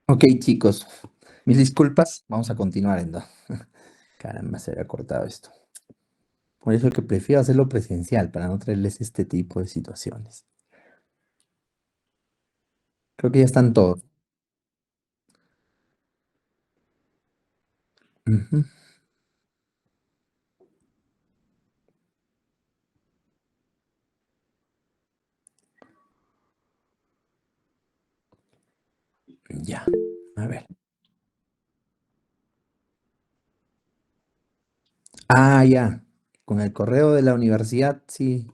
Ok, chicos, mis disculpas. Vamos a continuar en. Caramba, se había cortado esto. Por eso que prefiero hacerlo presencial, para no traerles este tipo de situaciones. Creo que ya están todos. Ujú. Ya, a ver. Ah, ya. Con el correo de la universidad, sí,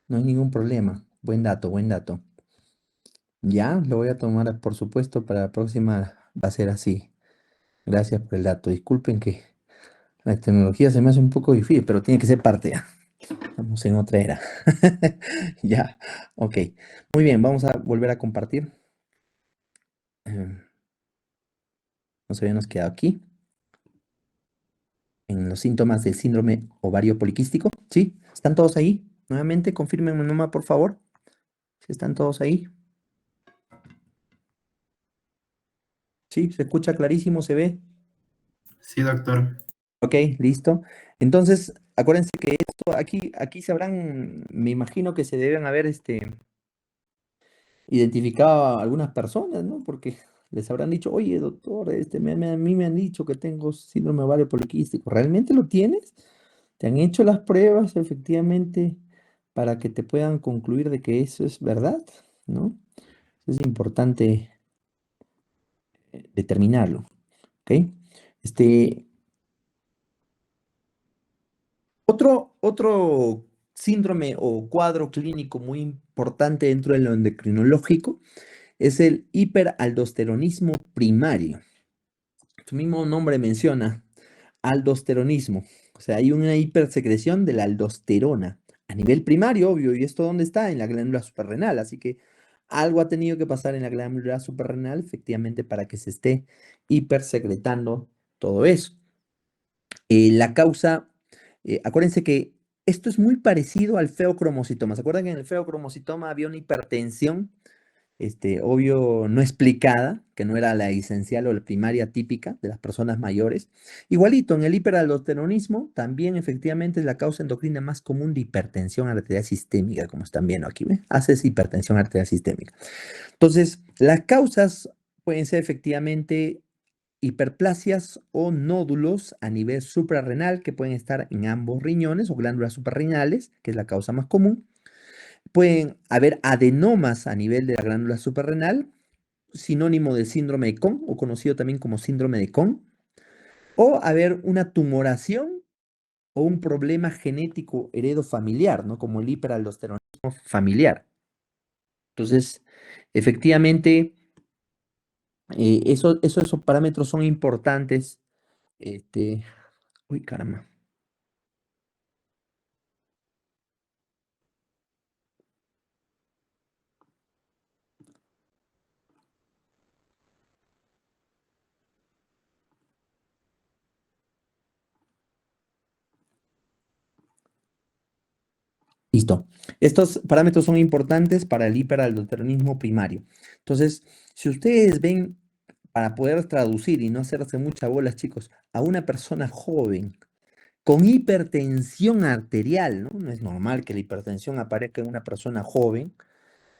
no hay ningún problema. Buen dato, buen dato. Ya, lo voy a tomar, por supuesto, para la próxima va a ser así. Gracias por el dato. Disculpen que la tecnología se me hace un poco difícil, pero tiene que ser parte. Estamos en otra era. Ya, ok. Muy bien, vamos a volver a compartir. Eh, Nos habíamos quedado aquí en los síntomas del síndrome ovario poliquístico. ¿Sí? ¿Están todos ahí? Nuevamente, confírmenme nomás, por favor. Si están todos ahí. Sí, se escucha clarísimo, se ve. Sí, doctor. Ok, listo. Entonces, acuérdense que esto aquí se habrán, me imagino que se deben haber identificado a algunas personas, ¿no? Porque les habrán dicho, oye, doctor, a mí me han dicho que tengo síndrome ovario poliquístico. ¿Realmente lo tienes? ¿Te han hecho las pruebas efectivamente para que te puedan concluir de que eso es verdad? ¿No? Es importante determinarlo, ¿ok? Este, otro síndrome o cuadro clínico muy importante dentro de lo endocrinológico es el hiperaldosteronismo primario. Su mismo nombre menciona aldosteronismo. O sea, hay una hipersecreción de la aldosterona a nivel primario, obvio. ¿Y esto dónde está? En la glándula suprarrenal. Así que algo ha tenido que pasar en la glándula suprarrenal, efectivamente, para que se esté hipersecretando todo eso. La causa, acuérdense que esto es muy parecido al feocromocitoma. ¿Se acuerdan que en el feocromocitoma había una hipertensión? Obvio, no explicada, que no era la esencial o la primaria típica de las personas mayores. Igualito, en el hiperaldosteronismo, también efectivamente es la causa endocrina más común de hipertensión arterial sistémica, como están viendo aquí, ¿ve? Haces hipertensión arterial sistémica. Entonces, las causas pueden ser efectivamente hiperplasias o nódulos a nivel suprarrenal, que pueden estar en ambos riñones o glándulas suprarrenales, que es la causa más común. Pueden haber adenomas a nivel de la glándula suprarrenal, sinónimo del síndrome de Cohn, o conocido también como síndrome de Cohn, o haber una tumoración o un problema genético heredofamiliar, ¿no? Como el hiperaldosteronismo familiar. Entonces, efectivamente, esos parámetros son importantes. Este, uy, caramba. Listo. Estos parámetros son importantes para el hiperaldoteronismo primario. Entonces, si ustedes ven, para poder traducir y no hacerse muchas bolas, chicos, a una persona joven con hipertensión arterial, ¿no? No es normal que la hipertensión aparezca en una persona joven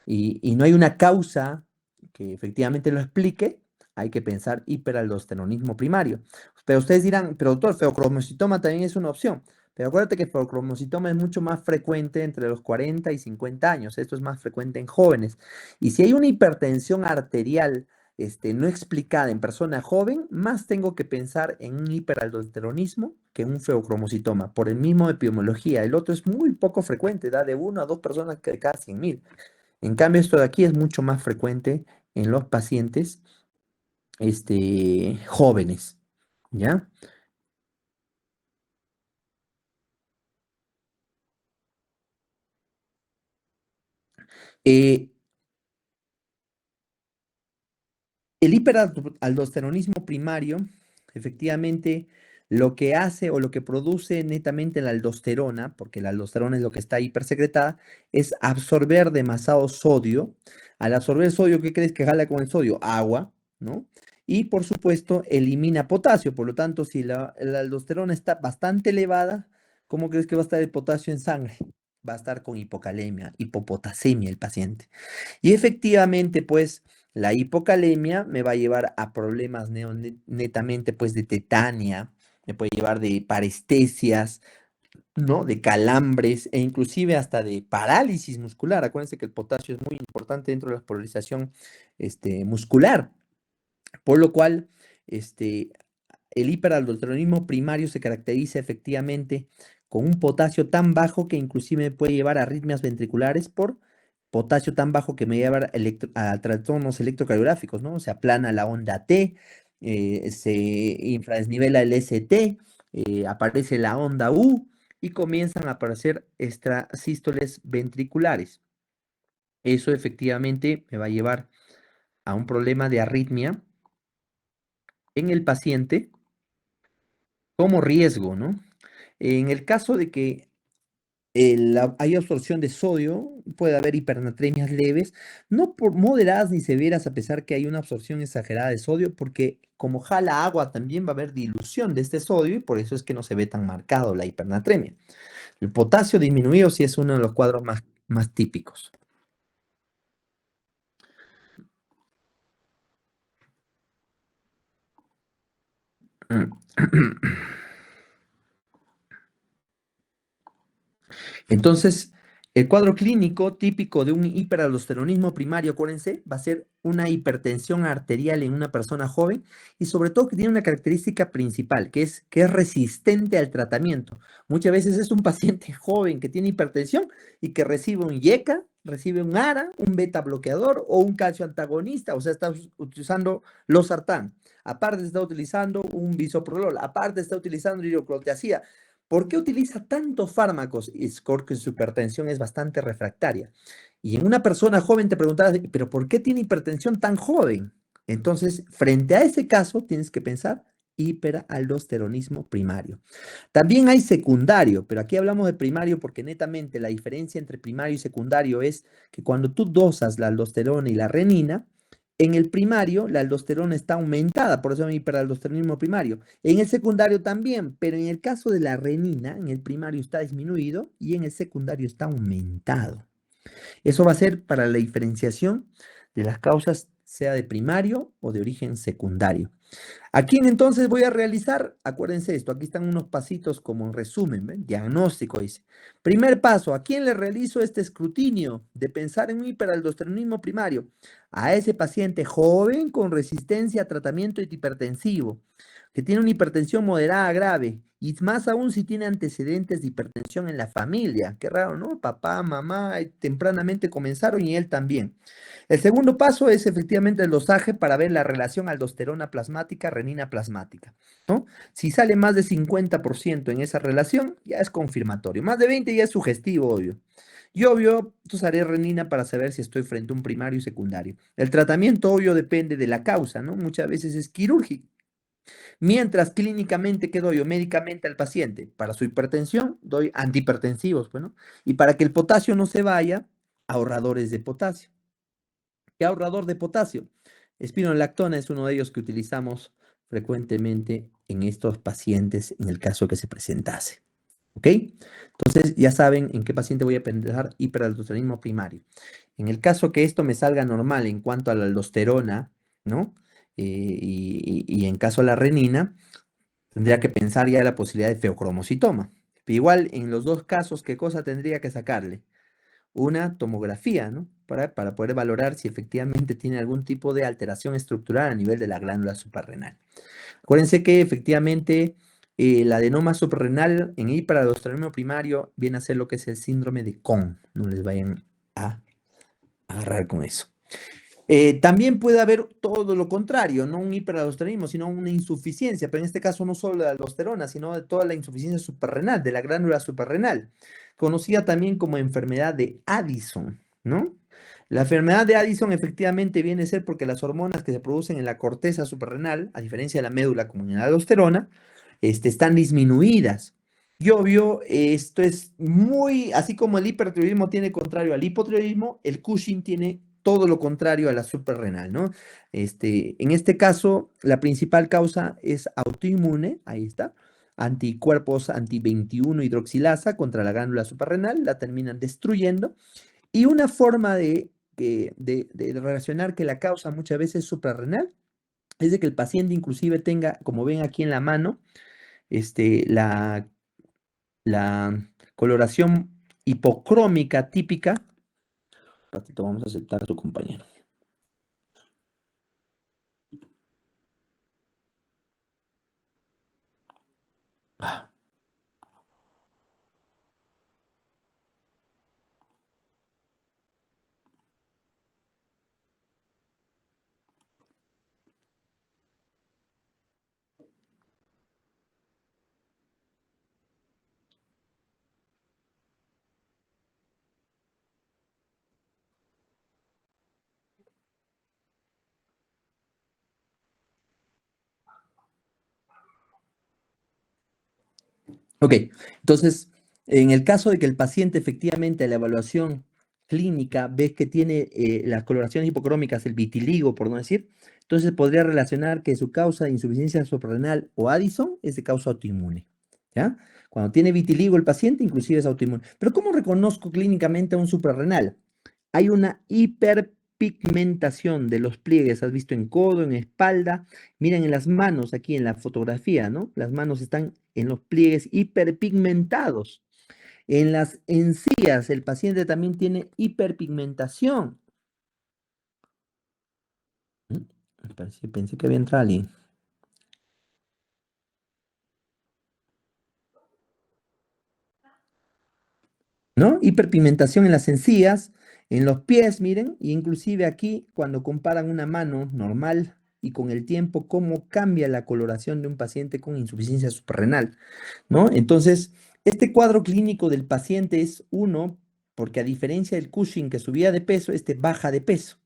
y no hay una causa que efectivamente lo explique. Hay que pensar hiperaldosteronismo primario. Pero ustedes dirán, pero doctor, feocromocitoma también es una opción. Pero acuérdate que el feocromocitoma es mucho más frecuente entre los 40 y 50 años. Esto es más frecuente en jóvenes. Y si hay una hipertensión arterial no explicada en persona joven, más tengo que pensar en un hiperaldosteronismo que en un feocromocitoma, por el mismo epidemiología. El otro es muy poco frecuente, da de 1 a 2 personas de cada 100.000. En cambio, esto de aquí es mucho más frecuente en los pacientes jóvenes, ¿ya? Eh, el hiperaldosteronismo primario, efectivamente, lo que hace o lo que produce netamente la aldosterona, porque la aldosterona es lo que está hipersecretada, es absorber demasiado sodio. Al absorber sodio, ¿qué crees que jala con el sodio? Agua. ¿no? Y por supuesto elimina potasio, por lo tanto, si la aldosterona está bastante elevada, ¿cómo crees que va a estar el potasio en sangre? Va a estar con hipocalemia, hipopotasemia el paciente. Y efectivamente, pues, la hipocalemia me va a llevar a problemas netamente, pues, de tetania, me puede llevar de parestesias, ¿no? De calambres e inclusive hasta de parálisis muscular. Acuérdense que el potasio es muy importante dentro de la polarización muscular, por lo cual el hiperaldosteronismo primario se caracteriza efectivamente con un potasio tan bajo que inclusive puede llevar a arritmias ventriculares por potasio tan bajo que me lleva a trastornos electrocardiográficos, ¿no? Se aplana la onda T, se infradesnivela el ST, aparece la onda U y comienzan a aparecer extrasístoles ventriculares. Eso efectivamente me va a llevar a un problema de arritmia en el paciente como riesgo, ¿no? En el caso de que hay absorción de sodio, puede haber hipernatremias leves, no por moderadas ni severas, a pesar que hay una absorción exagerada de sodio, porque como jala agua también va a haber dilución de este sodio y por eso es que no se ve tan marcado la hipernatremia. El potasio disminuido sí es uno de los cuadros más típicos. Entonces, el cuadro clínico típico de un hiperaldosteronismo primario, acuérdense, va a ser una hipertensión arterial en una persona joven y sobre todo que tiene una característica principal, que es resistente al tratamiento. Muchas veces es un paciente joven que tiene hipertensión y que recibe un IECA, recibe un ARA, un beta bloqueador o un calcio antagonista, o sea, está utilizando losartán. Aparte está utilizando un bisoprolol, aparte está utilizando hidroclorotiazida. ¿Por qué utiliza tantos fármacos? Y es porque su hipertensión es bastante refractaria. Y en una persona joven te preguntarás, ¿pero por qué tiene hipertensión tan joven? Entonces, frente a ese caso, tienes que pensar hiperaldosteronismo primario. También hay secundario, pero aquí hablamos de primario porque netamente la diferencia entre primario y secundario es que cuando tú dosas la aldosterona y la renina, en el primario la aldosterona está aumentada, por eso es hiperaldosteronismo primario. En el secundario también, pero en el caso de la renina, en el primario está disminuido y en el secundario está aumentado. Eso va a ser para la diferenciación de las causas, sea de primario o de origen secundario. ¿A quién entonces voy a realizar? Acuérdense esto, aquí están unos pasitos como en resumen, ¿ven? Diagnóstico dice. Primer paso, ¿a quién le realizo este escrutinio de pensar en un hiperaldosteronismo primario? A ese paciente joven con resistencia a tratamiento hipertensivo, que tiene una hipertensión moderada grave, y más aún si tiene antecedentes de hipertensión en la familia. Qué raro, ¿no? Papá, mamá, tempranamente comenzaron y él también. El segundo paso es efectivamente el dosaje para ver la relación aldosterona plasmática, renina plasmática, ¿no? Si sale más de 50% en esa relación, ya es confirmatorio. Más de 20 ya es sugestivo, obvio. Y obvio, usaré renina para saber si estoy frente a un primario y secundario. El tratamiento, obvio, depende de la causa, ¿no? Muchas veces es quirúrgico. Mientras clínicamente, ¿qué doy? O médicamente al paciente. Para su hipertensión, doy antihipertensivos, bueno. Y para que el potasio no se vaya, ahorradores de potasio. ¿Qué ahorrador de potasio? Espironolactona es uno de ellos que utilizamos frecuentemente en estos pacientes en el caso que se presentase. ¿Ok? Entonces ya saben en qué paciente voy a pensar hiperaldosteronismo primario. En el caso que esto me salga normal en cuanto a la aldosterona, ¿no? Y en caso a la renina, tendría que pensar ya la posibilidad de feocromocitoma. Pero igual en los dos casos, ¿qué cosa tendría que sacarle? Una tomografía, ¿no? Para poder valorar si efectivamente tiene algún tipo de alteración estructural a nivel de la glándula suprarrenal. Acuérdense que efectivamente el adenoma suprarrenal en hiperaldosteronismo primario viene a ser lo que es el síndrome de Cohn. No les vayan a agarrar con eso. También puede haber todo lo contrario, no un hiperaldosteronismo, sino una insuficiencia, pero en este caso no solo de la aldosterona, sino de toda la insuficiencia suprarrenal, de la glándula suprarrenal, conocida también como enfermedad de Addison, ¿no? La enfermedad de Addison efectivamente viene a ser porque las hormonas que se producen en la corteza suprarrenal, a diferencia de la médula como en la aldosterona, están disminuidas. Y obvio, esto es muy, así como el hipertiroidismo tiene contrario al hipotiroidismo, el Cushing tiene todo lo contrario a la suprarrenal, ¿no? En este caso, la principal causa es autoinmune, ahí está, anticuerpos anti-21 hidroxilasa contra la glándula suprarrenal, la terminan destruyendo. Y una forma de relacionar que la causa muchas veces es suprarrenal es de que el paciente inclusive tenga, como ven aquí en la mano, la coloración hipocrómica típica. Un ratito, vamos a aceptar a su compañero. Ah, Ok, entonces, en el caso de que el paciente efectivamente a la evaluación clínica ve que tiene las coloraciones hipocrómicas, el vitiligo, por no decir, entonces podría relacionar que su causa de insuficiencia suprarrenal o Addison es de causa autoinmune, ¿ya? Cuando tiene vitiligo el paciente, inclusive es autoinmune. Pero ¿cómo reconozco clínicamente a un suprarrenal? Hay una hiperpigmentación de los pliegues, has visto en codo, en espalda. Miren en las manos, aquí en la fotografía, ¿no? Las manos están en los pliegues hiperpigmentados. En las encías, el paciente también tiene hiperpigmentación. Pensé que había entrado alguien. ¿No? Hiperpigmentación en las encías, en los pies, miren, y inclusive aquí cuando comparan una mano normal y con el tiempo, cómo cambia la coloración de un paciente con insuficiencia suprarrenal, ¿no? Entonces, este cuadro clínico del paciente es uno, porque a diferencia del Cushing que subía de peso, este baja de peso.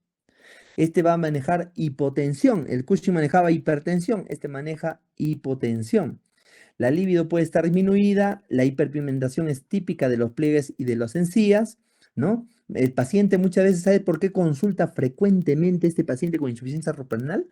Este va a manejar hipotensión. El Cushing manejaba hipertensión, este maneja hipotensión. La libido puede estar disminuida, la hiperpigmentación es típica de los pliegues y de las encías, ¿no? El paciente muchas veces sabe por qué consulta frecuentemente este paciente con insuficiencia renal.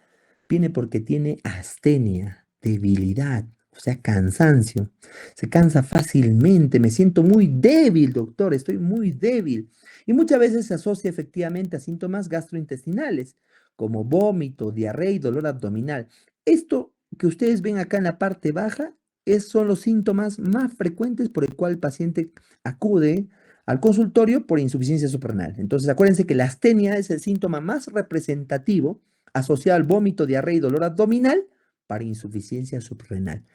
Viene porque tiene astenia, debilidad, o sea, cansancio. Se cansa fácilmente, me siento muy débil, doctor, estoy muy débil. Y muchas veces se asocia efectivamente a síntomas gastrointestinales, como vómito, diarrea y dolor abdominal. Esto que ustedes ven acá en la parte baja son los síntomas más frecuentes por el cual el paciente acude al consultorio por insuficiencia suprarrenal. Entonces, acuérdense que la astenia es el síntoma más representativo asociado al vómito, diarrea y dolor abdominal para insuficiencia suprarrenal.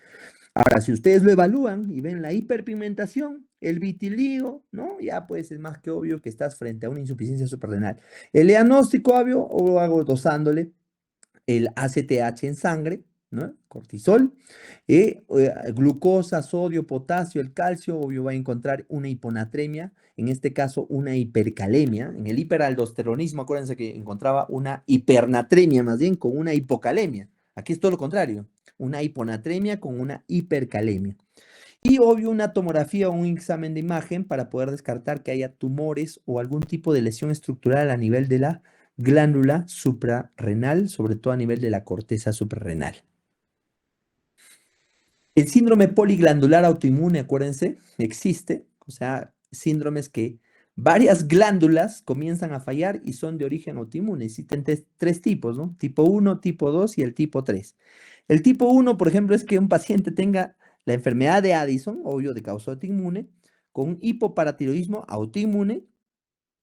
Ahora, si ustedes lo evalúan y ven la hiperpigmentación, el vitiligo, ¿no? Ya pues es más que obvio que estás frente a una insuficiencia suprarrenal. El diagnóstico obvio, o lo hago dosándole el ACTH en sangre, ¿no? Cortisol, glucosa, sodio, potasio, el calcio, obvio va a encontrar una hiponatremia, en este caso una hipercalemia. En el hiperaldosteronismo, acuérdense que encontraba una hipernatremia más bien con una hipocalemia. Aquí es todo lo contrario, una hiponatremia con una hipercalemia. Y obvio una tomografía o un examen de imagen para poder descartar que haya tumores o algún tipo de lesión estructural a nivel de la glándula suprarrenal, sobre todo a nivel de la corteza suprarrenal. El síndrome poliglandular autoinmune, acuérdense, existe, o sea, síndromes que varias glándulas comienzan a fallar y son de origen autoinmune. Existen tres tipos, ¿no? Tipo 1, tipo 2 y el tipo 3. El tipo 1, por ejemplo, es que un paciente tenga la enfermedad de Addison, obvio, de causa autoinmune, con un hipoparatiroidismo autoinmune,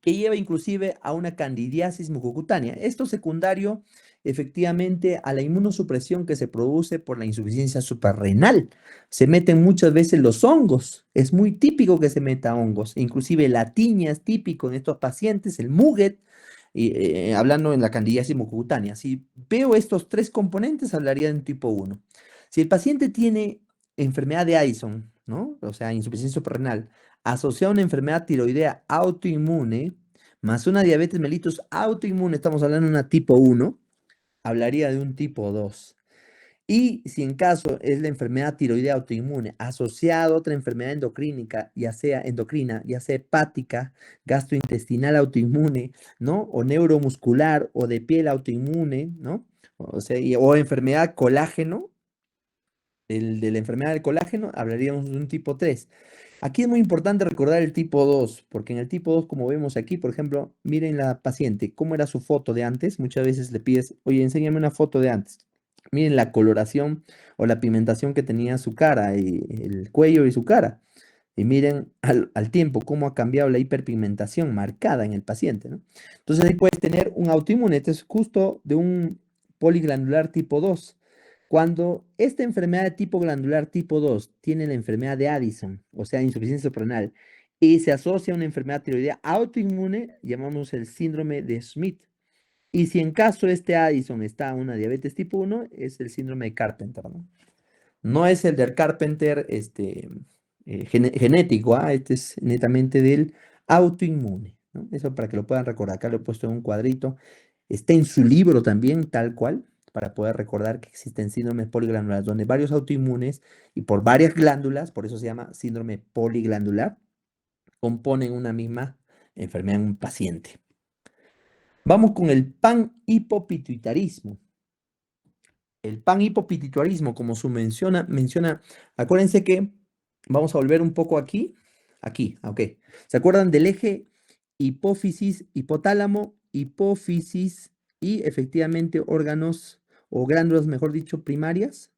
que lleva inclusive a una candidiasis mucocutánea. Esto secundario, efectivamente, a la inmunosupresión que se produce por la insuficiencia suprarrenal. Se meten muchas veces los hongos. Es muy típico que se meta hongos. Inclusive la tiña es típico en estos pacientes, el muget, hablando en la candidiasis mucocutánea. Si veo estos tres componentes, hablaría de un tipo 1. Si el paciente tiene enfermedad de Addison, ¿no? O sea, insuficiencia suprarrenal, asociada a una enfermedad tiroidea autoinmune, más una diabetes mellitus autoinmune, estamos hablando de una tipo 1, hablaría de un tipo 2. Y si en caso es la enfermedad tiroidea autoinmune asociada a otra enfermedad endocrina, ya sea hepática, gastrointestinal autoinmune, ¿no? O neuromuscular o de piel autoinmune, ¿no? O sea, o enfermedad colágeno, de la enfermedad del colágeno, hablaríamos de un tipo 3. Aquí es muy importante recordar el tipo 2, porque en el tipo 2, como vemos aquí, por ejemplo, miren la paciente, cómo era su foto de antes. Muchas veces le pides, oye, enséñame una foto de antes. Miren la coloración o la pigmentación que tenía su cara, y el cuello y su cara. Y miren al tiempo cómo ha cambiado la hiperpigmentación marcada en el paciente, ¿no? Entonces ahí puedes tener un autoinmune, este es justo de un poliglandular tipo 2. Cuando esta enfermedad de tipo glandular tipo 2 tiene la enfermedad de Addison, o sea, insuficiencia suprarrenal, y se asocia a una enfermedad tiroidea autoinmune, llamamos el síndrome de Smith. Y si en caso este Addison está en una diabetes tipo 1, es el síndrome de Carpenter, ¿no? No es el del Carpenter genético, este es netamente del autoinmune, ¿no? Eso para que lo puedan recordar. Acá lo he puesto en un cuadrito. Está en su libro también, tal cual, para poder recordar que existen síndromes poliglandulares, donde varios autoinmunes y por varias glándulas, por eso se llama síndrome poliglandular, componen una misma enfermedad en un paciente. Vamos con el panhipopituitarismo. El panhipopituitarismo, como su menciona, acuérdense que vamos a volver un poco aquí, ok. ¿Se acuerdan del eje hipófisis, hipotálamo, hipófisis y efectivamente órganos o glándulas, mejor dicho, primarias?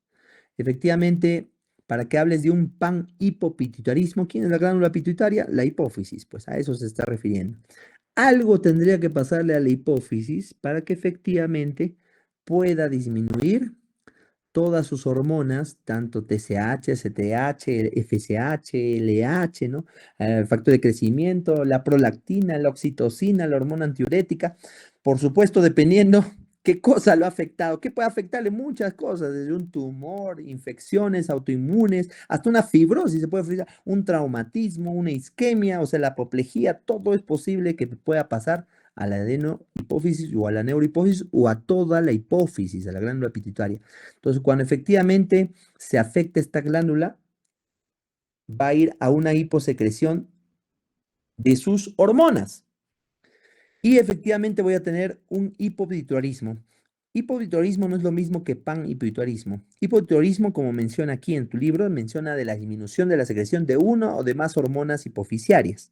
Efectivamente, para que hables de un panhipopituitarismo, ¿quién es la glándula pituitaria? La hipófisis, pues a eso se está refiriendo. Algo tendría que pasarle a la hipófisis para que efectivamente pueda disminuir todas sus hormonas, tanto TSH, STH, FSH, LH, ¿no? El factor de crecimiento, la prolactina, la oxitocina, la hormona antiurética, por supuesto, dependiendo qué cosa lo ha afectado, que puede afectarle muchas cosas, desde un tumor, infecciones autoinmunes, hasta una fibrosis, se puede afectar un traumatismo, una isquemia, o sea, la apoplejía, todo es posible que pueda pasar a la adenohipófisis o a la neurohipófisis o a toda la hipófisis, a la glándula pituitaria. Entonces, cuando efectivamente se afecta esta glándula, va a ir a una hiposecreción de sus hormonas. Y efectivamente voy a tener un hipopituitarismo. Hipopituitarismo no es lo mismo que panhipituitarismo. Hipopituitarismo, como menciona aquí en tu libro, menciona de la disminución de la secreción de una o de más hormonas hipofisiarias.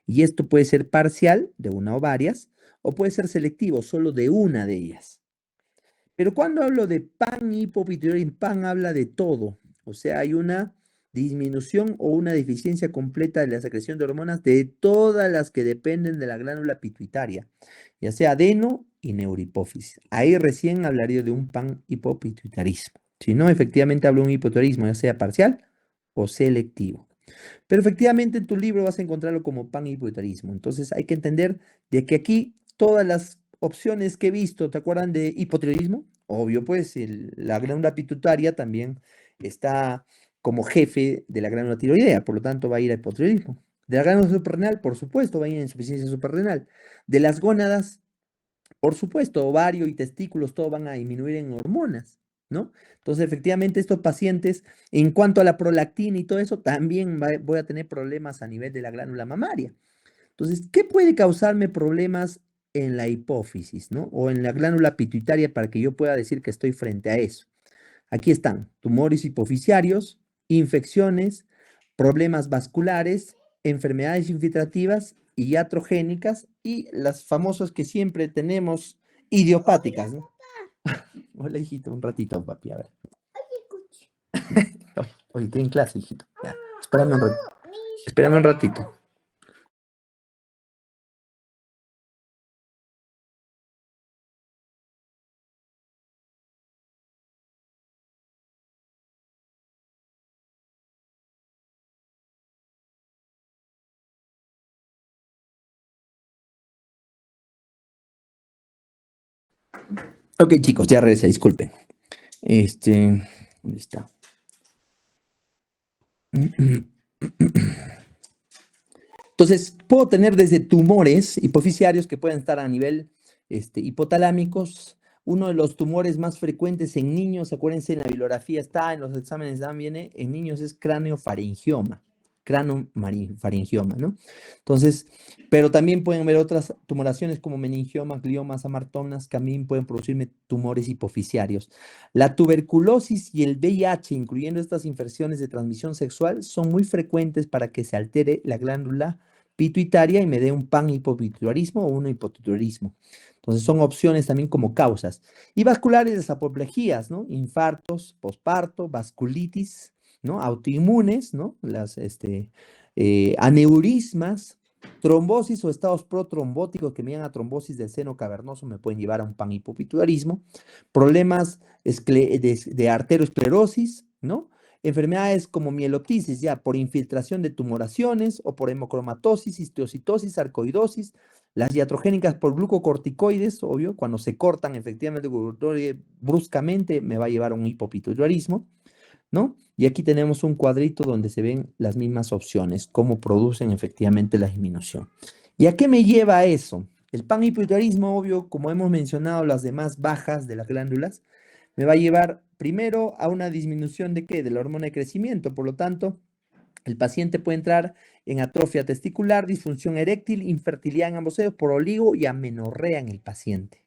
Y esto puede ser parcial, de una o varias, o puede ser selectivo, solo de una de ellas. Pero cuando hablo de panhipopituitarismo, pan habla de todo. O sea, hay una disminución o una deficiencia completa de la secreción de hormonas de todas las que dependen de la glándula pituitaria, ya sea adeno y neurohipófisis. Ahí recién hablaría de un panhipopituitarismo. Si no, efectivamente hablo de un hipopituitarismo, ya sea parcial o selectivo. Pero efectivamente en tu libro vas a encontrarlo como panhipituitarismo. Entonces hay que entender de que aquí todas las opciones que he visto, ¿te acuerdan de hipotiroidismo? Obvio, pues la glándula pituitaria también está como jefe de la glándula tiroidea, por lo tanto va a ir a hipotiroidismo. De la glándula suprarrenal, por supuesto, va a ir a insuficiencia suprarrenal. De las gónadas, por supuesto, ovario y testículos, todo van a disminuir en hormonas, ¿no? Entonces, efectivamente, estos pacientes, en cuanto a la prolactina y todo eso, también voy a tener problemas a nivel de la glándula mamaria. Entonces, ¿qué puede causarme problemas en la hipófisis, ¿no? O en la glándula pituitaria para que yo pueda decir que estoy frente a eso? Aquí están tumores hipofisiarios, infecciones, problemas vasculares, enfermedades infiltrativas y iatrogénicas y las famosas que siempre tenemos idiopáticas, ¿no? Hola, hijito, un ratito, papi, a ver. Oye, estoy en clase, hijito. Ya, espérame un ratito. Espérame un ratito. Ok, chicos, ya regresé, disculpen. ¿Dónde está? Entonces, puedo tener desde tumores hipofisiarios que pueden estar a nivel hipotalámicos Uno de los tumores más frecuentes en niños, acuérdense, en la bibliografía está, en los exámenes también viene, en niños es cráneofaringioma, ¿no? Entonces, pero también pueden haber otras tumoraciones como meningiomas, gliomas, amartomas, que también pueden producir tumores hipofisiarios. La tuberculosis y el VIH, incluyendo estas infecciones de transmisión sexual, son muy frecuentes para que se altere la glándula pituitaria y me dé un panhipopituitarismo o un hipopituitarismo. Entonces son opciones también como causas. Y vasculares, las apoplejías, ¿no? Infartos, posparto, vasculitis, ¿no? Autoinmunes, ¿no? Aneurismas, trombosis o estados protrombóticos que me llevan a trombosis del seno cavernoso me pueden llevar a un panhipopituitarismo. Problemas de arteriosclerosis, ¿no? Enfermedades como mielotisis, ya por infiltración de tumoraciones o por hemocromatosis, histiocytosis, sarcoidosis, las iatrogénicas por glucocorticoides, obvio, cuando se cortan efectivamente bruscamente me va a llevar a un hipopituitarismo, ¿no? Y aquí tenemos un cuadrito donde se ven las mismas opciones, cómo producen efectivamente la disminución. ¿Y a qué me lleva eso? El panhipopituitarismo, obvio, como hemos mencionado, las demás bajas de las glándulas, me va a llevar primero a una disminución de ¿qué? De la hormona de crecimiento. Por lo tanto, el paciente puede entrar en atrofia testicular, disfunción eréctil, infertilidad en ambos sexos, por oligo y amenorrea en el paciente.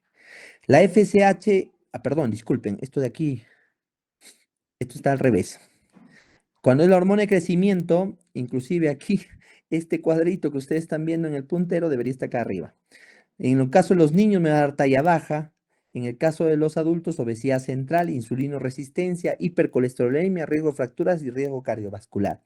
La FSH, perdón, disculpen, esto de aquí, esto está al revés. Cuando es la hormona de crecimiento, inclusive aquí, este cuadrito que ustedes están viendo en el puntero debería estar acá arriba. En el caso de los niños me va a dar talla baja. En el caso de los adultos, obesidad central, insulinoresistencia, hipercolesterolemia, riesgo de fracturas y riesgo cardiovascular.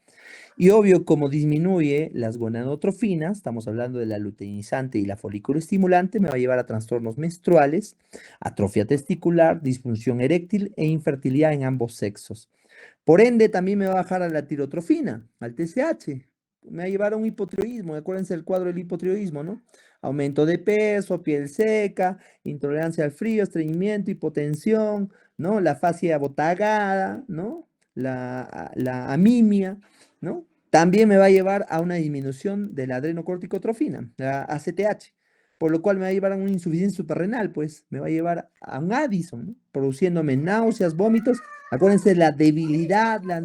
Y obvio, como disminuye las gonadotrofinas, estamos hablando de la luteinizante y la folículo estimulante, me va a llevar a trastornos menstruales, atrofia testicular, disfunción eréctil e infertilidad en ambos sexos. Por ende, también me va a bajar a la tirotrofina, al TSH. Me va a llevar a un hipotiroidismo. Acuérdense del cuadro del hipotiroidismo, ¿no? Aumento de peso, piel seca, intolerancia al frío, estreñimiento, hipotensión, ¿no? La fascia abotagada, ¿no? La amimia, ¿no? También me va a llevar a una disminución de la adrenocorticotrofina, la ACTH, por lo cual me va a llevar a una insuficiencia suprarrenal, pues me va a llevar a un Addison, ¿no? Produciéndome náuseas, vómitos. Acuérdense, la debilidad, las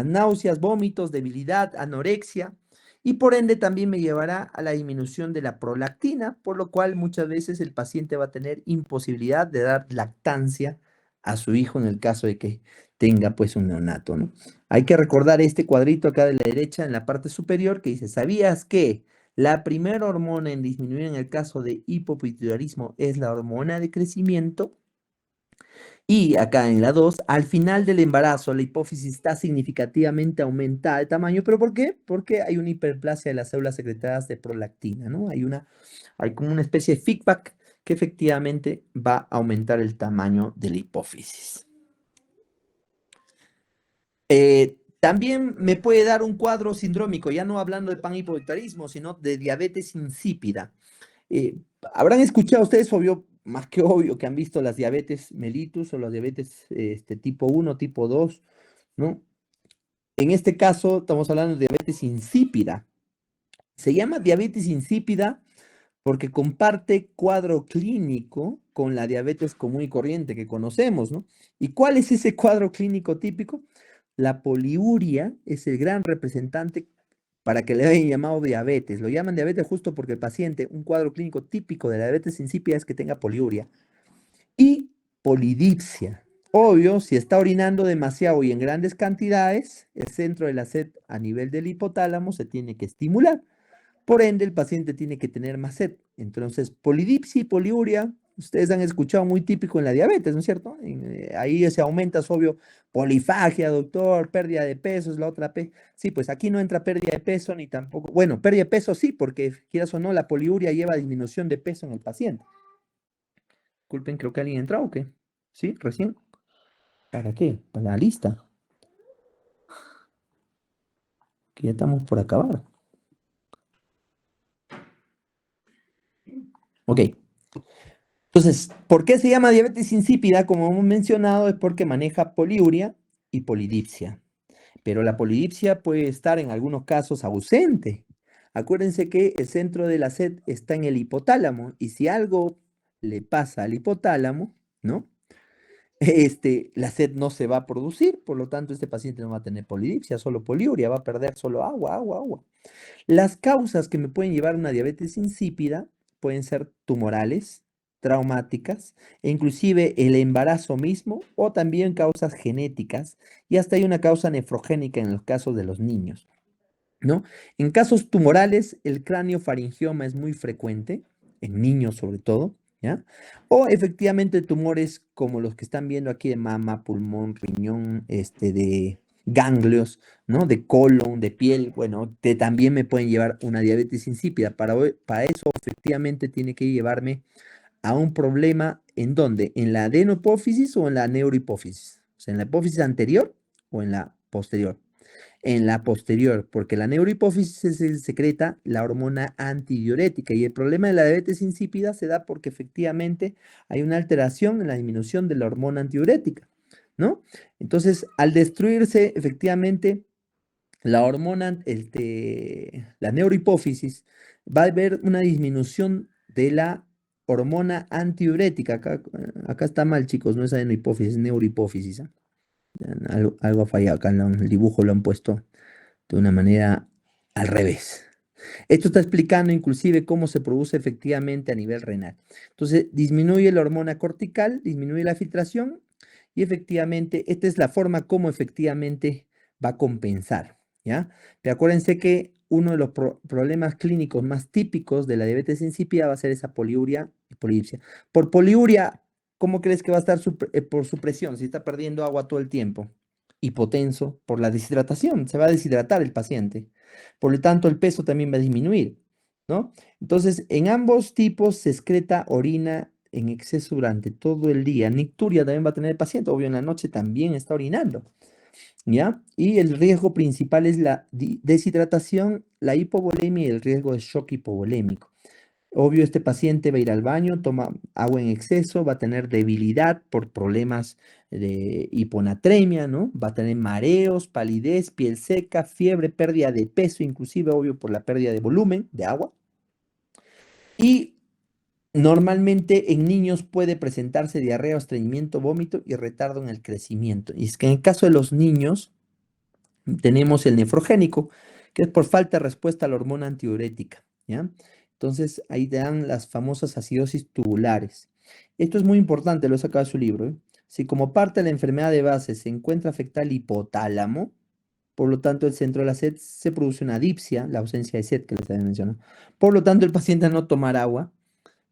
náuseas, vómitos, debilidad, anorexia, y por ende también me llevará a la disminución de la prolactina, por lo cual muchas veces el paciente va a tener imposibilidad de dar lactancia a su hijo en el caso de que tenga pues un neonato, ¿no? Hay que recordar este cuadrito acá de la derecha en la parte superior que dice, ¿sabías que la primera hormona en disminuir en el caso de hipopituitarismo es la hormona de crecimiento? Y acá en la 2, al final del embarazo, la hipófisis está significativamente aumentada de tamaño. ¿Pero por qué? Porque hay una hiperplasia de las células secretadas de prolactina, ¿no? Hay como una especie de feedback que efectivamente va a aumentar el tamaño de la hipófisis. También me puede dar un cuadro sindrómico, ya no hablando de panhipopituitarismo, sino de diabetes insípida. Habrán escuchado ustedes, obvio, más que obvio, que han visto las diabetes mellitus o las diabetes tipo 1, tipo 2, ¿no? En este caso estamos hablando de diabetes insípida. Se llama diabetes insípida porque comparte cuadro clínico con la diabetes común y corriente que conocemos, ¿no? ¿Y cuál es ese cuadro clínico típico? La poliuria es el gran representante para que le hayan llamado diabetes. Lo llaman diabetes justo porque el paciente, un cuadro clínico típico de la diabetes insípida es que tenga poliuria y polidipsia. Obvio, si está orinando demasiado y en grandes cantidades, el centro de la sed a nivel del hipotálamo se tiene que estimular. Por ende, el paciente tiene que tener más sed. Entonces, polidipsia y poliuria, ustedes han escuchado muy típico en la diabetes, ¿no es cierto? Ahí se aumenta, es obvio, polifagia, doctor, pérdida de peso, es la otra P. Sí, pues aquí no entra pérdida de peso ni tampoco, bueno, pérdida de peso sí, porque quieras o no, la poliuria lleva a disminución de peso en el paciente. Disculpen, creo que alguien entró o qué. ¿Sí? ¿Recién? ¿Para qué? Para la lista. Que ya estamos por acabar. Ok. Entonces, ¿por qué se llama diabetes insípida? Como hemos mencionado, es porque maneja poliuria y polidipsia. Pero la polidipsia puede estar en algunos casos ausente. Acuérdense que el centro de la sed está en el hipotálamo y si algo le pasa al hipotálamo, ¿no? La sed no se va a producir, por lo tanto este paciente no va a tener polidipsia, solo poliuria, va a perder solo agua, agua, agua. Las causas que me pueden llevar a una diabetes insípida pueden ser tumorales, traumáticas, e inclusive el embarazo mismo o también causas genéticas y hasta hay una causa nefrogénica en los casos de los niños, ¿no? En casos tumorales, el craniofaringioma es muy frecuente, en niños sobre todo, ¿ya? O efectivamente tumores como los que están viendo aquí de mama, pulmón, riñón, de ganglios, ¿no? De colon, de piel, bueno, también me pueden llevar una diabetes insípida. Para eso efectivamente tiene que llevarme a un problema en donde, en la adenopófisis o en la neurohipófisis, o sea, en la hipófisis anterior o en la posterior en la posterior, porque la neurohipófisis secreta la hormona antidiurética y el problema de la diabetes insípida se da porque efectivamente hay una alteración en la disminución de la hormona antidiurética, ¿no? Entonces, al destruirse efectivamente la hormona, la neurohipófisis, va a haber una disminución de la hormona antidiurética. Acá está mal, chicos, no es adenohipófisis, es neurohipófisis. ¿Ah? Algo ha fallado acá, el dibujo lo han puesto de una manera al revés. Esto está explicando inclusive cómo se produce efectivamente a nivel renal. Entonces, disminuye la hormona cortical, disminuye la filtración y efectivamente esta es la forma como efectivamente va a compensar, ¿ya? Pero acuérdense que uno de los problemas clínicos más típicos de la diabetes insípida va a ser esa poliuria y polidipsia. Por poliuria, ¿cómo crees que va a estar por su presión si está perdiendo agua todo el tiempo? Hipotenso por la deshidratación, se va a deshidratar el paciente. Por lo tanto, el peso también va a disminuir, ¿no? Entonces, en ambos tipos se excreta orina en exceso durante todo el día. Nicturia también va a tener el paciente, obvio en la noche también está orinando, ¿ya? Y el riesgo principal es la deshidratación, la hipovolemia y el riesgo de shock hipovolémico. Obvio, este paciente va a ir al baño, toma agua en exceso, va a tener debilidad por problemas de hiponatremia, ¿no? Va a tener mareos, palidez, piel seca, fiebre, pérdida de peso, inclusive, obvio, por la pérdida de volumen de agua. Y normalmente en niños puede presentarse diarrea, estreñimiento, vómito y retardo en el crecimiento. Y es que en el caso de los niños tenemos el nefrogénico, que es por falta de respuesta a la hormona antidiurética, ¿ya? Entonces ahí te dan las famosas acidosis tubulares. Esto es muy importante, lo he sacado de su libro, ¿eh? Si como parte de la enfermedad de base se encuentra afectada el hipotálamo, por lo tanto el centro de la sed se produce una adipsia, la ausencia de sed que les había mencionado. Por lo tanto el paciente al no tomar agua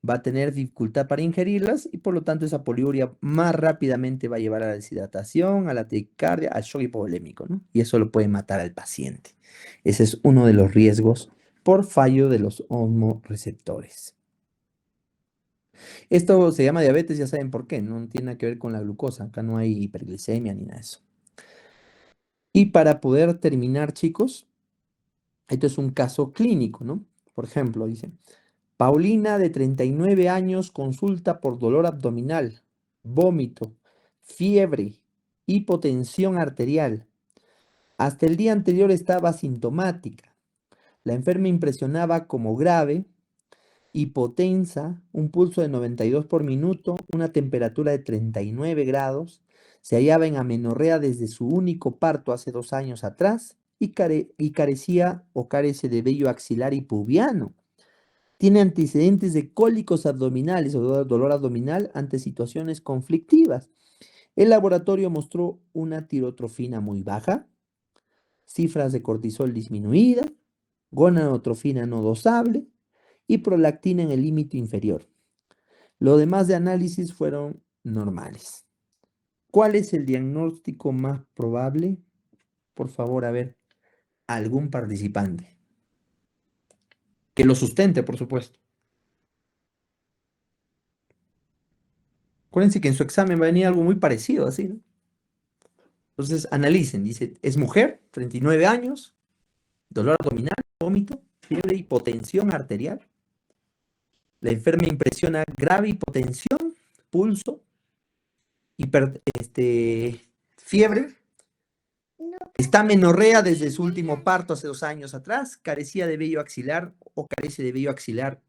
va a tener dificultad para ingerirlas y por lo tanto esa poliuria más rápidamente va a llevar a la deshidratación, a la taquicardia, al shock hipovolémico, ¿no? Y eso lo puede matar al paciente. Ese es uno de los riesgos por fallo de los hormoreceptores. Esto se llama diabetes, ya saben por qué, no tiene nada que ver con la glucosa, acá no hay hiperglicemia ni nada de eso. Y para poder terminar, chicos, esto es un caso clínico, ¿no? Por ejemplo, dice, Paulina, de 39 años, consulta por dolor abdominal, vómito, fiebre, hipotensión arterial. Hasta el día anterior estaba asintomática. La enferma impresionaba como grave, hipotensa, un pulso de 92 por minuto, una temperatura de 39 grados. Se hallaba en amenorrea desde su único parto hace 2 años atrás y carecía o carece de vello axilar y pubiano. Tiene antecedentes de cólicos abdominales o dolor abdominal ante situaciones conflictivas. El laboratorio mostró una tirotrofina muy baja, cifras de cortisol disminuida, gonadotrofina no dosable y prolactina en el límite inferior. Lo demás de análisis fueron normales. ¿Cuál es el diagnóstico más probable? Por favor, a ver, algún participante. Que lo sustente, por supuesto. Acuérdense que en su examen va a venir algo muy parecido, así, ¿no? Entonces, analicen. Dice, es mujer, 39 años, dolor abdominal, vómito, fiebre, hipotensión arterial. La enferma impresiona grave hipotensión, pulso, fiebre, Está menorrea desde su último parto hace 2 años atrás, carecía de vello axilar o carece de vello axilar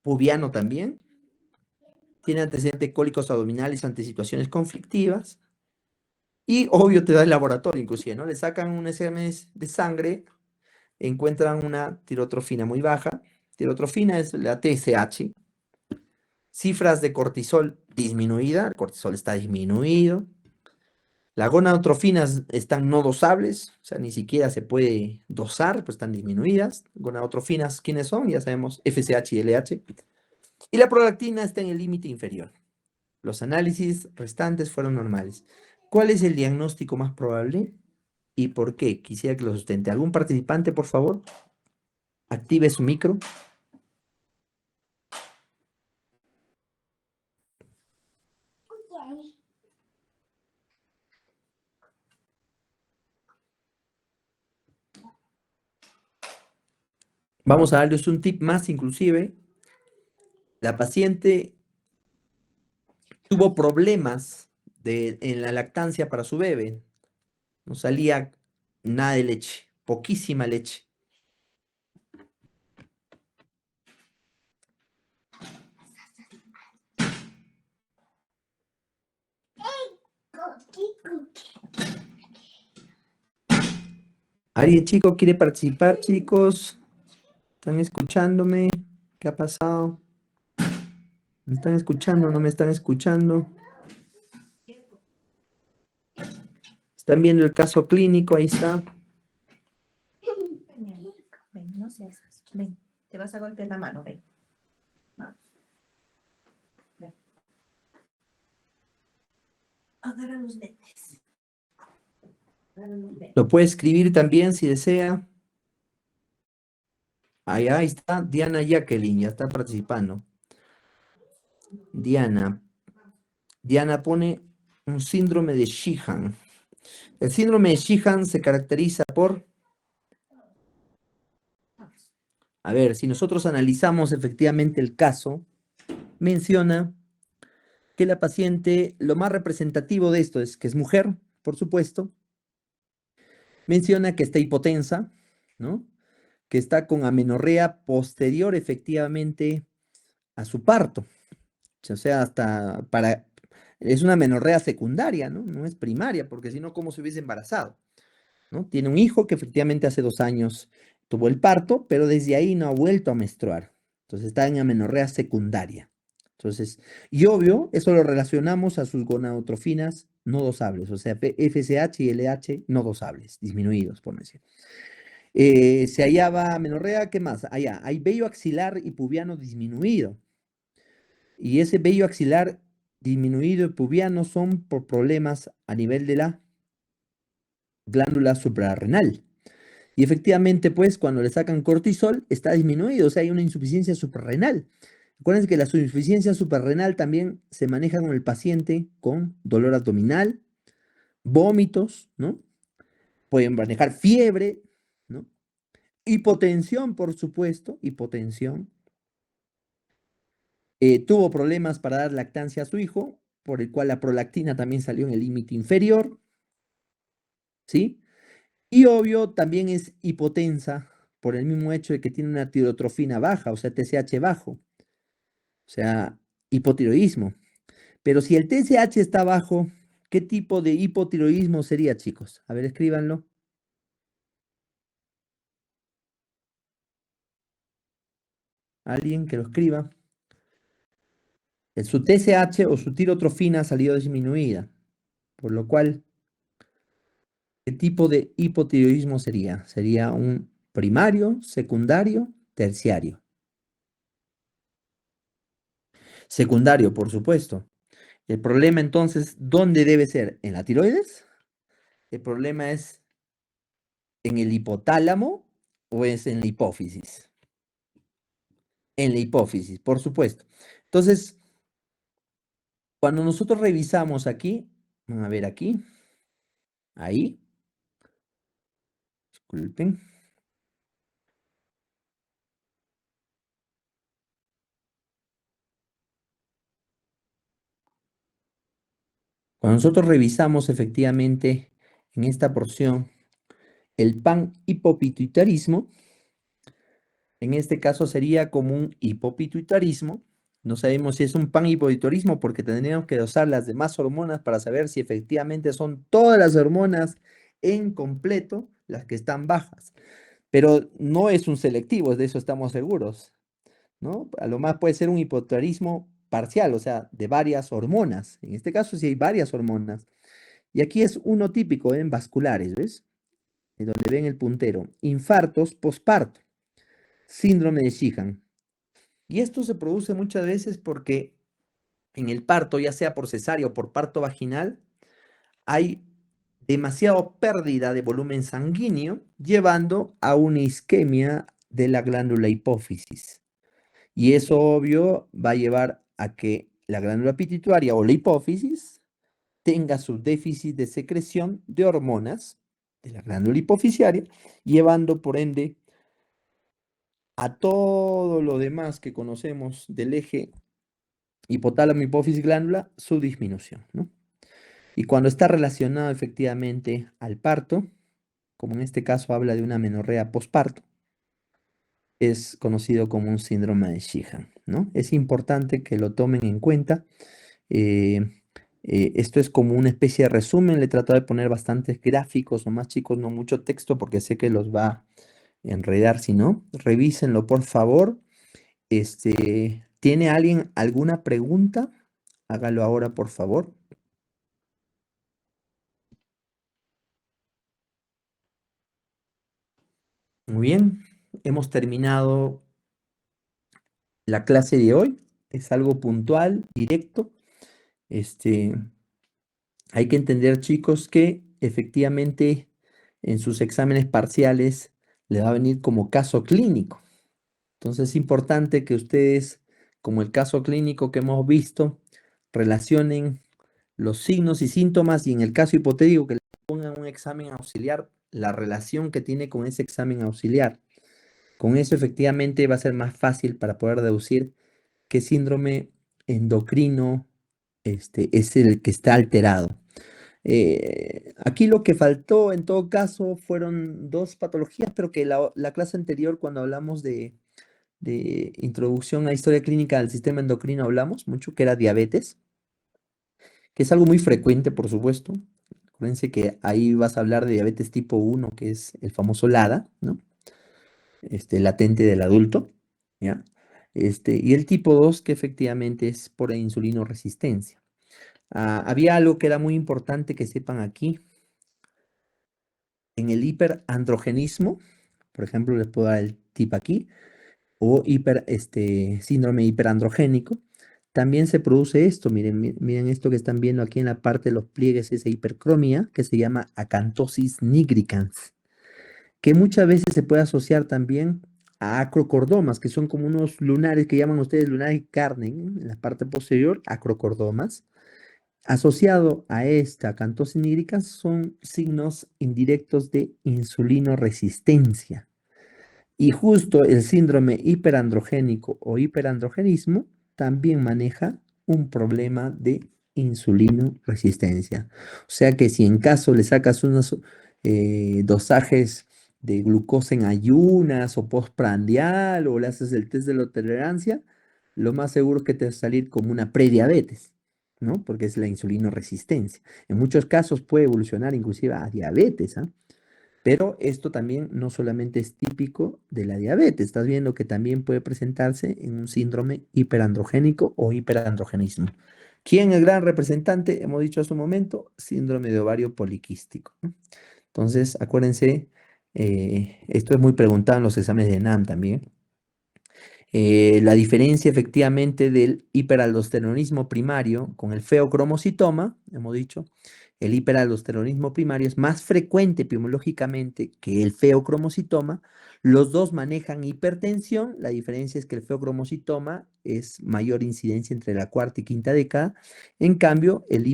pubiano también. Tiene antecedentes cólicos abdominales ante situaciones conflictivas. Y obvio te da el laboratorio inclusive, ¿no? Le sacan un examen de sangre, encuentran una tirotrofina muy baja. Tirotrofina es la TSH. Cifras de cortisol disminuida, el cortisol está disminuido. Las gonadotrofinas están no dosables, o sea, ni siquiera se puede dosar, pues están disminuidas. Gonadotrofinas, ¿quiénes son? Ya sabemos, FSH y LH. Y la prolactina está en el límite inferior. Los análisis restantes fueron normales. ¿Cuál es el diagnóstico más probable y por qué? Quisiera que lo sustente. ¿Algún participante, por favor? Active su micro. Vamos a darles un tip más inclusive. La paciente tuvo problemas en la lactancia para su bebé. No salía nada de leche, poquísima leche. ¿Alguien chico quiere participar, chicos? ¿Están escuchándome? ¿Qué ha pasado? ¿Me están escuchando? ¿No me están escuchando? ¿Están viendo el caso clínico? Ahí está. Ven, no seas así. Ven, te vas a golpear la mano, ven. Vamos. Ven. Agarra los lentes. Agarra los lentes. Lo puede escribir también si desea. Ahí está Diana Jacqueline, ya está participando. Diana. Diana pone un síndrome de Sheehan. El síndrome de Sheehan se caracteriza por, a ver, si nosotros analizamos efectivamente el caso, menciona que la paciente, lo más representativo de esto es que es mujer, por supuesto. Menciona que está hipotensa, ¿no? Que está con amenorrea posterior efectivamente a su parto. O sea, es una amenorrea secundaria, ¿no? No es primaria, porque si no, ¿cómo se hubiese embarazado? ¿No? Tiene un hijo que efectivamente hace 2 años tuvo el parto, pero desde ahí no ha vuelto a menstruar. Entonces está en amenorrea secundaria. Entonces, y obvio, eso lo relacionamos a sus gonadotrofinas no dosables, o sea, FSH y LH no dosables, disminuidos, por decir. Se hallaba amenorrea, ¿qué más? Allá, hay vello axilar y pubiano disminuido. Y ese vello axilar disminuido y pubiano son por problemas a nivel de la glándula suprarrenal. Y efectivamente, pues, cuando le sacan cortisol, está disminuido, o sea, hay una insuficiencia suprarrenal. Acuérdense que la insuficiencia suprarrenal también se maneja con el paciente con dolor abdominal, vómitos, ¿no? Pueden manejar fiebre, ¿no? Hipotensión, por supuesto, hipotensión. Tuvo problemas para dar lactancia a su hijo, por el cual la prolactina también salió en el límite inferior, ¿sí? Y obvio, también es hipotensa por el mismo hecho de que tiene una tirotrofina baja, o sea, TSH bajo, o sea, hipotiroidismo. Pero si el TSH está bajo, ¿qué tipo de hipotiroidismo sería, chicos? A ver, escríbanlo. Alguien que lo escriba. Su TSH o su tirotrofina ha salido disminuida, por lo cual, ¿qué tipo de hipotiroidismo sería? Sería un primario, secundario, terciario. Secundario, por supuesto. El problema entonces, ¿dónde debe ser? ¿En la tiroides? El problema es en el hipotálamo o es en la hipófisis. En la hipófisis, por supuesto. Entonces, cuando nosotros revisamos aquí, vamos a ver aquí, ahí, disculpen. Cuando nosotros revisamos efectivamente en esta porción el panhipopituitarismo. En este caso sería como un hipopituitarismo. No sabemos si es un panhipopituitarismo porque tendríamos que dosar las demás hormonas para saber si efectivamente son todas las hormonas en completo las que están bajas. Pero no es un selectivo, de eso estamos seguros, ¿no? A lo más puede ser un hipotalarismo parcial, o sea, de varias hormonas. En este caso sí hay varias hormonas. Y aquí es uno típico en vasculares, ¿ves? En donde ven el puntero. Infartos posparto, síndrome de Sheehan. Y esto se produce muchas veces porque en el parto, ya sea por cesárea o por parto vaginal, hay demasiada pérdida de volumen sanguíneo, llevando a una isquemia de la glándula hipófisis. Y eso, obvio, va a llevar a que la glándula pituitaria o la hipófisis tenga su déficit de secreción de hormonas de la glándula hipofisiaria, llevando por ende a todo lo demás que conocemos del eje hipotálamo, hipófisis, glándula, su disminución, ¿no? Y cuando está relacionado efectivamente al parto, como en este caso habla de una amenorrea posparto, es conocido como un síndrome de Sheehan, ¿no? Es importante que lo tomen en cuenta. Eh, Esto es como una especie de resumen. Le he tratado de poner bastantes gráficos, nomás chicos, no mucho texto, porque sé que los va a enredar. Si no, revísenlo, por favor. ¿Tiene alguien alguna pregunta? Hágalo ahora, por favor. Muy bien, hemos terminado la clase de hoy. Es algo puntual, directo. Este, Hay que entender, chicos, que efectivamente en sus exámenes parciales le va a venir como caso clínico. Entonces es importante que ustedes, como el caso clínico que hemos visto, relacionen los signos y síntomas y en el caso hipotético que le pongan un examen auxiliar, la relación que tiene con ese examen auxiliar. Con eso efectivamente va a ser más fácil para poder deducir qué síndrome endocrino es el que está alterado. Aquí lo que faltó en todo caso fueron dos patologías, pero que la clase anterior cuando hablamos de introducción a historia clínica del sistema endocrino hablamos mucho, que era diabetes, que es algo muy frecuente, por supuesto. Acuérdense que ahí vas a hablar de diabetes tipo 1, que es el famoso LADA, ¿no? Latente del adulto, ¿ya? Y el tipo 2, que efectivamente es por insulinoresistencia. Había algo que era muy importante que sepan aquí. En el hiperandrogenismo, por ejemplo, les puedo dar el tip aquí, o síndrome hiperandrogénico, también se produce esto. Miren, miren esto que están viendo aquí en la parte de los pliegues, esa hipercromia, que se llama acantosis nigricans, que muchas veces se puede asociar también a acrocordomas, que son como unos lunares que llaman ustedes lunares Carnen, en la parte posterior, acrocordomas. Asociado a esta acantosis nigricans son signos indirectos de insulinoresistencia. Y justo el síndrome hiperandrogénico o hiperandrogenismo también maneja un problema de insulinoresistencia. O sea que si en caso le sacas unos dosajes de glucosa en ayunas o postprandial o le haces el test de la tolerancia, lo más seguro es que te va a salir como una prediabetes, ¿no? Porque es la insulinoresistencia. En muchos casos puede evolucionar inclusive a diabetes, ¿ah? Pero esto también no solamente es típico de la diabetes, estás viendo que también puede presentarse en un síndrome hiperandrogénico o hiperandrogenismo. ¿Quién es el gran representante? Hemos dicho hace un momento, síndrome de ovario poliquístico, ¿no? Entonces, acuérdense, esto es muy preguntado en los exámenes de NAM también. La diferencia efectivamente del hiperaldosteronismo primario con el feocromocitoma, hemos dicho, el hiperaldosteronismo primario es más frecuente epidemiológicamente que el feocromocitoma. Los dos manejan hipertensión. La diferencia es que el feocromocitoma es mayor incidencia entre la cuarta y quinta década. En cambio, el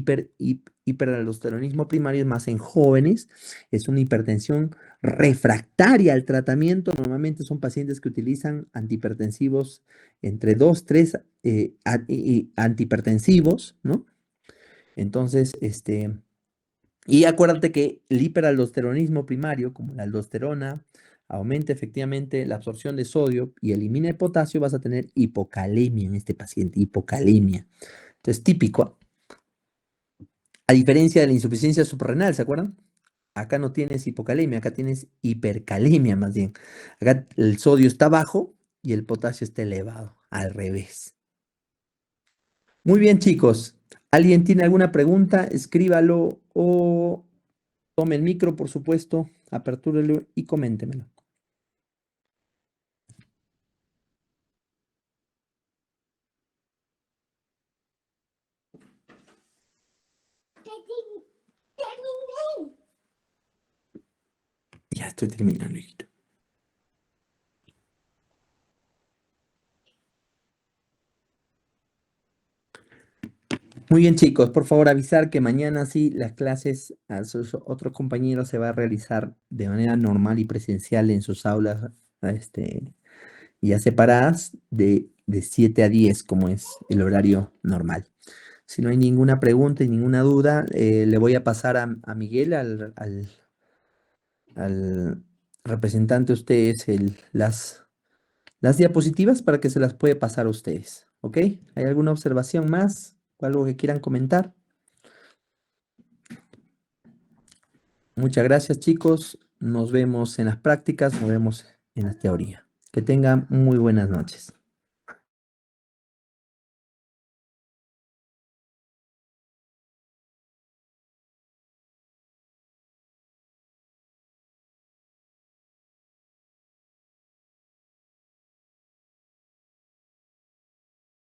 hiperaldosteronismo primario es más en jóvenes. Es una hipertensión refractaria al tratamiento. Normalmente son pacientes que utilizan antihipertensivos entre 2, 3 antihipertensivos, ¿no? Entonces, Y acuérdate que el hiperaldosteronismo primario, como la aldosterona, aumenta efectivamente la absorción de sodio y elimina el potasio, vas a tener hipocalemia en este paciente, hipocalemia. Entonces, típico, a diferencia de la insuficiencia suprarrenal, ¿se acuerdan? Acá no tienes hipocalemia, acá tienes hipercalemia más bien. Acá el sodio está bajo y el potasio está elevado, al revés. Muy bien, chicos. ¿Alguien tiene alguna pregunta? Escríbalo o tome el micro, por supuesto, apertúrelo y coméntemelo. Ya estoy terminando, hijito. Muy bien, chicos, por favor avisar que mañana sí las clases a sus otros compañeros se va a realizar de manera normal y presencial en sus aulas, ya separadas de 7 a 10, como es el horario normal. Si no hay ninguna pregunta y ninguna duda, le voy a pasar a Miguel, al representante de ustedes, las diapositivas para que se las puede pasar a ustedes. ¿Ok? ¿Hay alguna observación más? ¿O algo que quieran comentar? Muchas gracias, chicos. Nos vemos en las prácticas, nos vemos en la teoría. Que tengan muy buenas noches.